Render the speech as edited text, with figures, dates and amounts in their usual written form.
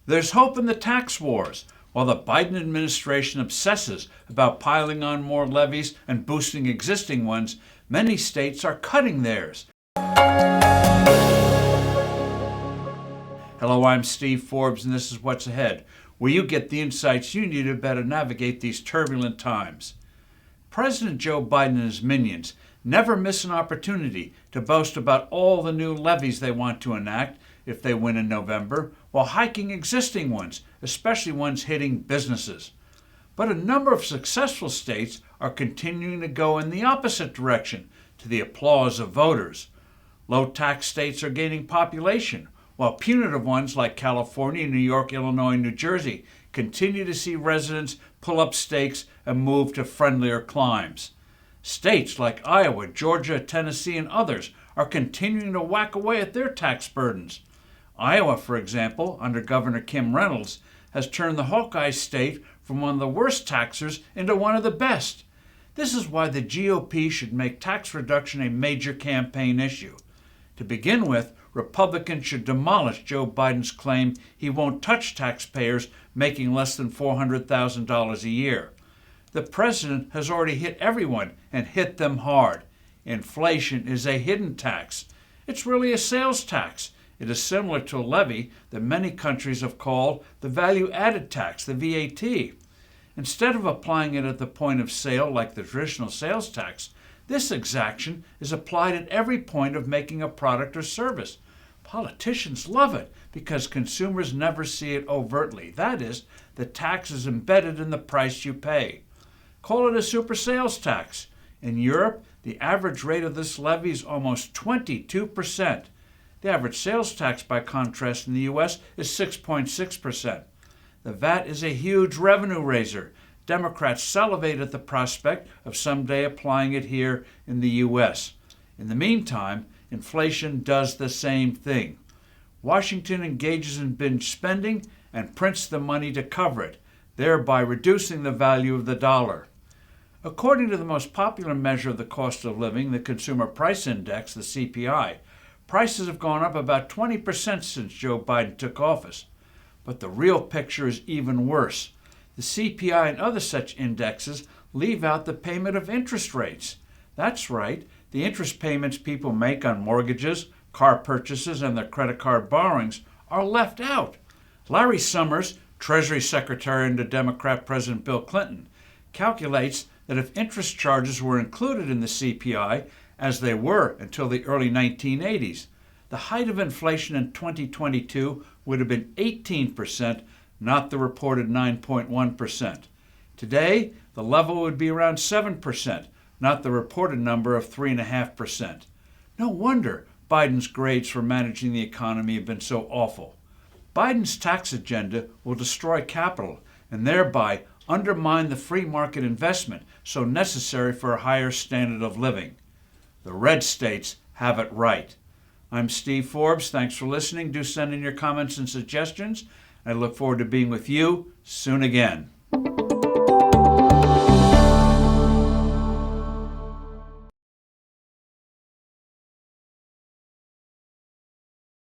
There's hope in the tax wars. While the Biden administration obsesses about piling on more levies and boosting existing ones, many states are cutting theirs. Hello, I'm Steve Forbes, and this is What's Ahead, where you get the insights you need to better navigate these turbulent times. President Joe Biden and his minions never miss an opportunity to boast about all the new levies they want to enact if they win in November, while hiking existing ones, especially ones hitting businesses. But a number of successful states are continuing to go in the opposite direction, to the applause of voters. Low-tax states are gaining population, while punitive ones like California, New York, Illinois, and New Jersey continue to see residents pull up stakes and move to friendlier climes. States like Iowa, Georgia, Tennessee, and others are continuing to whack away at their tax burdens. Iowa, for example, under Governor Kim Reynolds, has turned the Hawkeye state from one of the worst taxers into one of the best. This is why the GOP should make tax reduction a major campaign issue. To begin with, Republicans should demolish Joe Biden's claim he won't touch taxpayers making less than $400,000 a year. The president has already hit everyone and hit them hard. Inflation is a hidden tax. It's really a sales tax. It is similar to a levy that many countries have called the value-added tax, the VAT. Instead of applying it at the point of sale like the traditional sales tax, this exaction is applied at every point of making a product or service. Politicians love it because consumers never see it overtly. That is, the tax is embedded in the price you pay. Call it a super sales tax. In Europe, the average rate of this levy is almost 22%. The average sales tax, by contrast, in the U.S. is 6.6%. The VAT is a huge revenue raiser. Democrats salivate at the prospect of someday applying it here in the U.S. In the meantime, inflation does the same thing. Washington engages in binge spending and prints the money to cover it, thereby reducing the value of the dollar. According to the most popular measure of the cost of living, the Consumer Price Index, the CPI, prices have gone up about 20% since Joe Biden took office. But the real picture is even worse. The CPI and other such indexes leave out the payment of interest rates. That's right, the interest payments people make on mortgages, car purchases, and their credit card borrowings are left out. Larry Summers, Treasury Secretary under Democrat President Bill Clinton, calculates that if interest charges were included in the CPI, as they were until the early 1980s, the height of inflation in 2022 would have been 18%, not the reported 9.1%. Today, the level would be around 7%, not the reported number of 3.5%. No wonder Biden's grades for managing the economy have been so awful. Biden's tax agenda will destroy capital and thereby undermine the free market investment so necessary for a higher standard of living. The red states have it right. I'm Steve Forbes. Thanks for listening. Do send in your comments and suggestions. I look forward to being with you soon again.